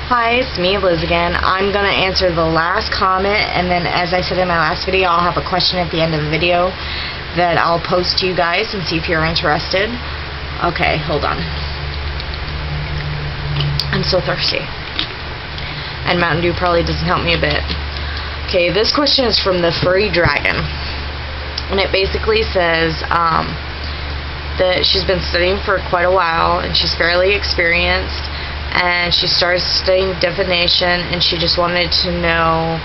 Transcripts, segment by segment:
Hi, it's me, Liz again. I'm going to answer the last comment, and then as I said in my last video, I'll have a question at the end of the video that I'll post to you guys and see if you're interested. Okay, hold on. I'm so thirsty. And Mountain Dew probably doesn't help me a bit. Okay, this question is from the Furry Dragon. And it basically says that she's been studying for quite a while, and she's fairly experienced. And she started studying divination, and she just wanted to know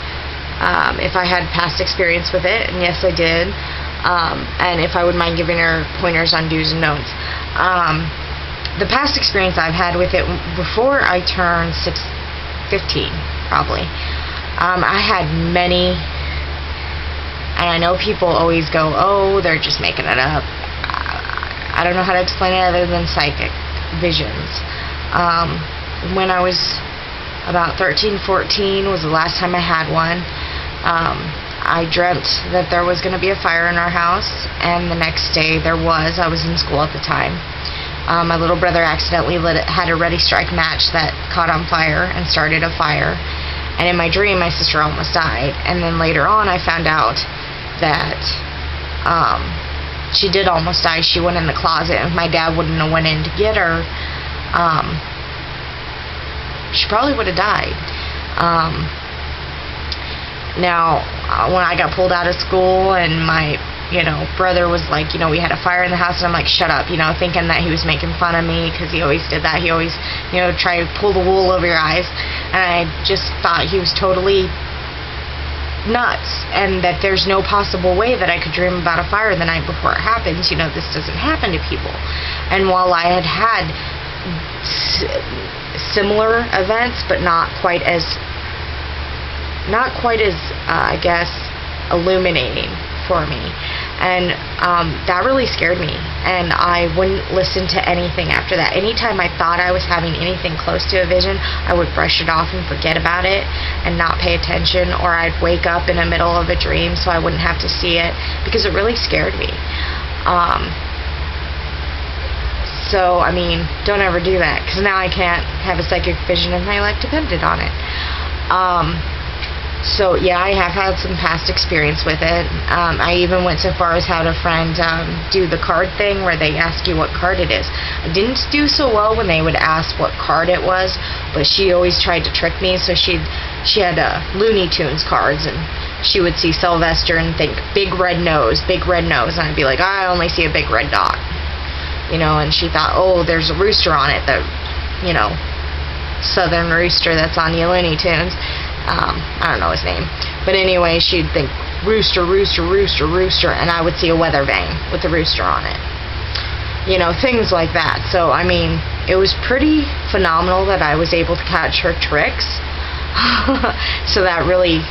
if I had past experience with it, and yes, I did, and if I would mind giving her pointers on do's and don'ts. The past experience I've had with it before I turned 15, probably, I had many, and I know people always go, oh, they're just making it up. I don't know how to explain it other than psychic visions. When I was about 13, 14 was the last time I had one. I dreamt that there was going to be a fire in our house, and the next day there was. I was in school at the time. My little brother accidentally had a Ready Strike match that caught on fire and started a fire. And in my dream, my sister almost died. And then later on, I found out that she did almost die. She went in the closet, and if my dad wouldn't have went in to get her, she probably would have died. Now, when I got pulled out of school and my, brother was like, we had a fire in the house, and I'm like, shut up, thinking that he was making fun of me because he always did that. He always, tried to pull the wool over your eyes, and I just thought he was totally nuts, and that there's no possible way that I could dream about a fire the night before it happens. This doesn't happen to people. And while I had similar events, but not quite as I guess illuminating for me, and that really scared me, and I wouldn't listen to anything after that. Anytime I thought I was having anything close to a vision, I would brush it off and forget about it and not pay attention, or I'd wake up in the middle of a dream so I wouldn't have to see it, because it really scared me. So, don't ever do that, because now I can't have a psychic vision if my life depended on it. So, yeah, I have had some past experience with it. I even went so far as had a friend do the card thing where they ask you what card it is. I didn't do so well when they would ask what card it was, but she always tried to trick me. So she had Looney Tunes cards, and she would see Sylvester and think, big red nose, and I'd be like, I only see a big red dot. And she thought, oh, there's a rooster on it, the, southern rooster that's on the Looney Tunes. I don't know his name. But anyway, she'd think, rooster, and I would see a weather vane with a rooster on it. Things like that. So, it was pretty phenomenal that I was able to catch her tricks. So that really,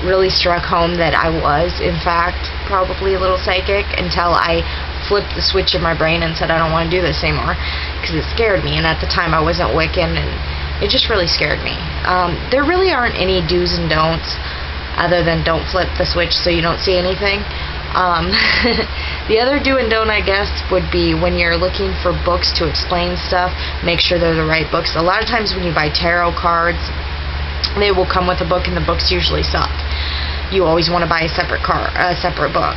really struck home that I was, in fact, probably a little psychic, until I flipped the switch in my brain and said I don't want to do this anymore, because it scared me, and at the time I wasn't Wiccan, and it just really scared me. There really aren't any do's and don'ts other than don't flip the switch so you don't see anything. The other do and don't, I guess, would be when you're looking for books to explain stuff, make sure they're the right books. A lot of times when you buy tarot cards, they will come with a book, and the books usually suck. You always want to buy a separate book.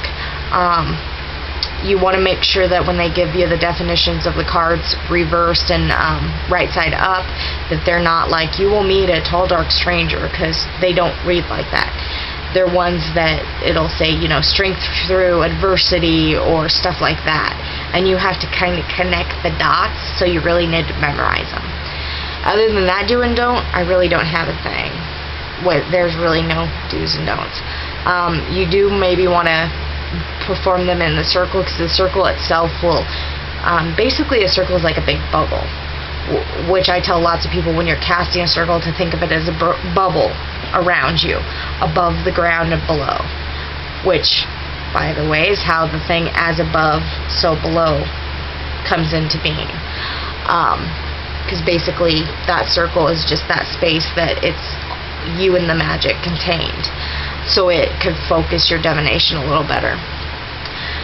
You want to make sure that when they give you the definitions of the cards reversed and right side up, that they're not like, you will meet a tall dark stranger, because they don't read like that. They're ones that it'll say, strength through adversity or stuff like that, and you have to kind of connect the dots, so you really need to memorize them. Other than that do and don't, I really don't have a thing. There's really no do's and don'ts. You do maybe want to perform them in the circle, because the circle itself will basically, a circle is like a big bubble, which I tell lots of people when you're casting a circle to think of it as a bubble around you, above the ground and below, which, by the way, is how the thing as above so below comes into being, because basically that circle is just that space that it's you and the magic contained, so it could focus your divination a little better.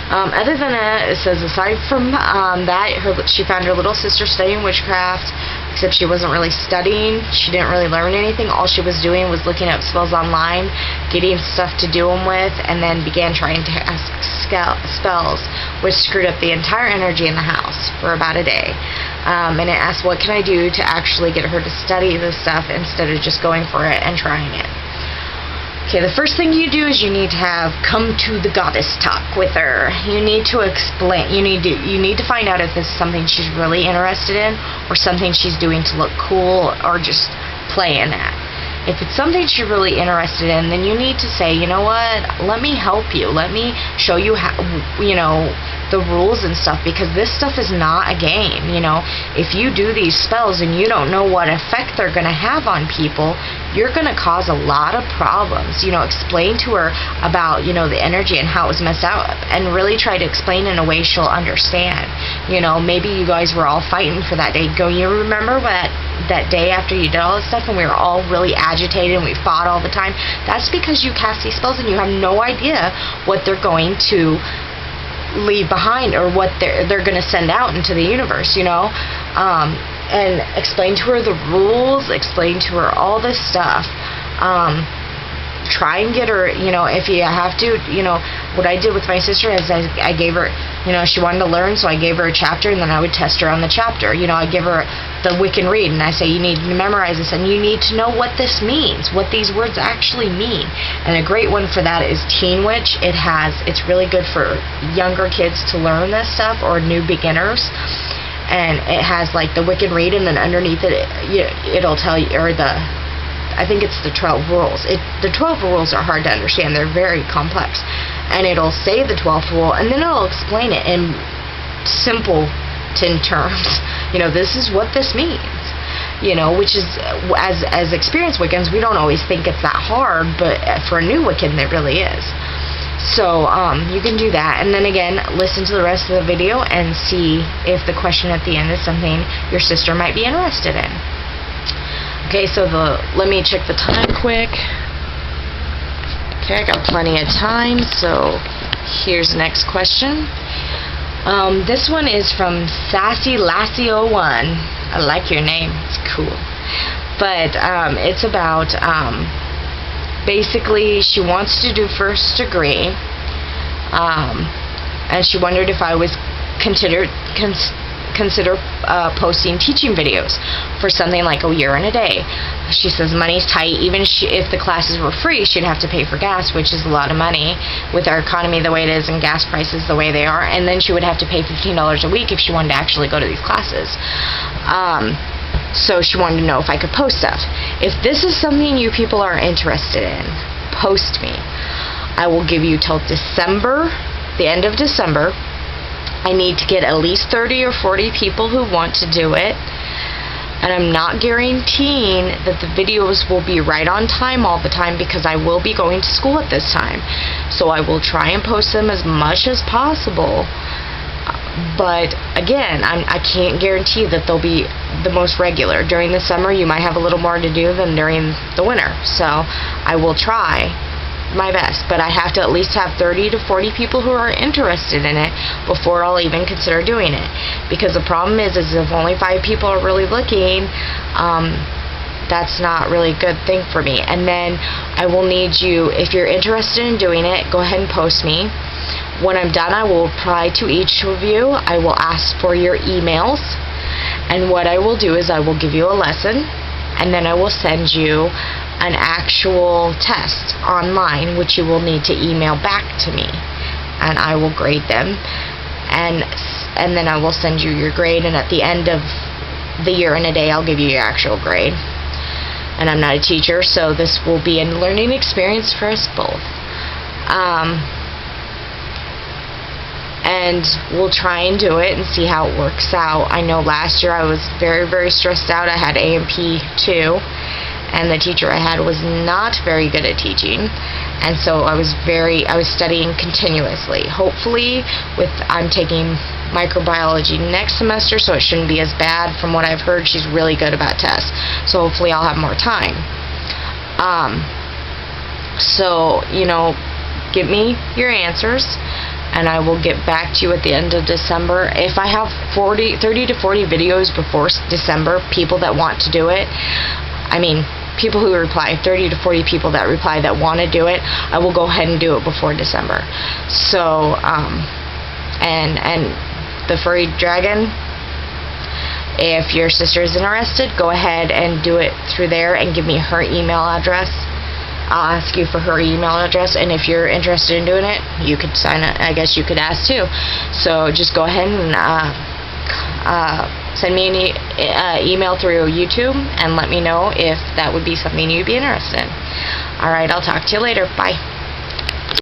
Other than that, it says aside from that, she found her little sister studying witchcraft, except she wasn't really studying. She didn't really learn anything. All she was doing was looking up spells online, getting stuff to do them with, and then began trying to ask spells, which screwed up the entire energy in the house for about a day. And it asked, what can I do to actually get her to study this stuff instead of just going for it and trying it? Okay, the first thing you do is you need to have come to the goddess talk with her. You need to explain, you need to find out if this is something she's really interested in or something she's doing to look cool or just playing at. If it's something she's really interested in, then you need to say, you know what, let me help you. Let me show you how, the rules and stuff, because this stuff is not a game. If you do these spells and you don't know what effect they're going to have on people, you're going to cause a lot of problems. Explain to her about, the energy and how it was messed up, and really try to explain in a way she'll understand. Maybe you guys were all fighting for that day. You remember that day after you did all this stuff and we were all really agitated and we fought all the time? That's because you cast these spells and you have no idea what they're going to leave behind or what they're going to send out into the universe, and explain to her the rules, explain to her all this stuff. Try and get her, if you have to, what I did with my sister is I gave her, she wanted to learn, so I gave her a chapter, and then I would test her on the chapter. I give her the Wiccan read, and I say, you need to memorize this, and you need to know what this means, what these words actually mean. And a great one for that is Teen Witch. It's really good for younger kids to learn this stuff, or new beginners. And it has like the Wiccan read, and then underneath it, it'll tell you, or I think it's the 12 rules. The 12 rules are hard to understand. They're very complex. And it'll say the 12th rule, and then it'll explain it in simple terms. This is what this means. Which is, as experienced Wiccans, we don't always think it's that hard, but for a new Wiccan, it really is. So you can do that, and then again, listen to the rest of the video and see if the question at the end is something your sister might be interested in. Okay, so let me check the time quick. Okay, I got plenty of time, so here's the next question. This one is from sassylassy01. I like your name, it's cool. But it's about, basically, she wants to do first degree, and she wondered if I was consider posting teaching videos for something like a year and a day. She says money's tight. Even if the classes were free, she'd have to pay for gas, which is a lot of money with our economy the way it is and gas prices the way they are. And then she would have to pay $15 a week if she wanted to actually go to these classes. So she wanted to know if I could post stuff. If this is something you people are interested in, post me. I will give you till December, the end of December. I need to get at least 30 or 40 people who want to do it. And I'm not guaranteeing that the videos will be right on time all the time, because I will be going to school at this time. So I will try and post them as much as possible. But again, I can't guarantee that they'll be the most regular. During the summer, you might have a little more to do than during the winter. So I will try my best, but I have to at least have 30 to 40 people who are interested in it before I'll even consider doing it. Because the problem is if only 5 people are really looking, that's not really a good thing for me. And then I will need you, if you're interested in doing it, go ahead and post me. When I'm done, I will reply to each of you. I will ask for your emails, and what I will do is I will give you a lesson, and then I will send you an actual test online, which you will need to email back to me, and I will grade them, and then I will send you your grade, and at the end of the year and a day, I'll give you your actual grade. And I'm not a teacher, so this will be a learning experience for us both. And we'll try and do it and see how it works out. I know last year I was very, very stressed out. I had A&P too, and the teacher I had was not very good at teaching, and so I was studying continuously. Hopefully, I'm taking microbiology next semester, so it shouldn't be as bad. From what I've heard, she's really good about tests, so hopefully I'll have more time. So, give me your answers, and I will get back to you at the end of December. If I have 30 to 40 videos before December, people that want to do it, I mean, people who reply, 30 to 40 people that reply that want to do it, I will go ahead and do it before December. So, and the furry dragon, if your sister is interested, go ahead and do it through there and give me her email address. I'll ask you for her email address, and if you're interested in doing it, you could sign it. I guess you could ask too. So just go ahead and send me an email through YouTube and let me know if that would be something you'd be interested in. Alright, I'll talk to you later. Bye.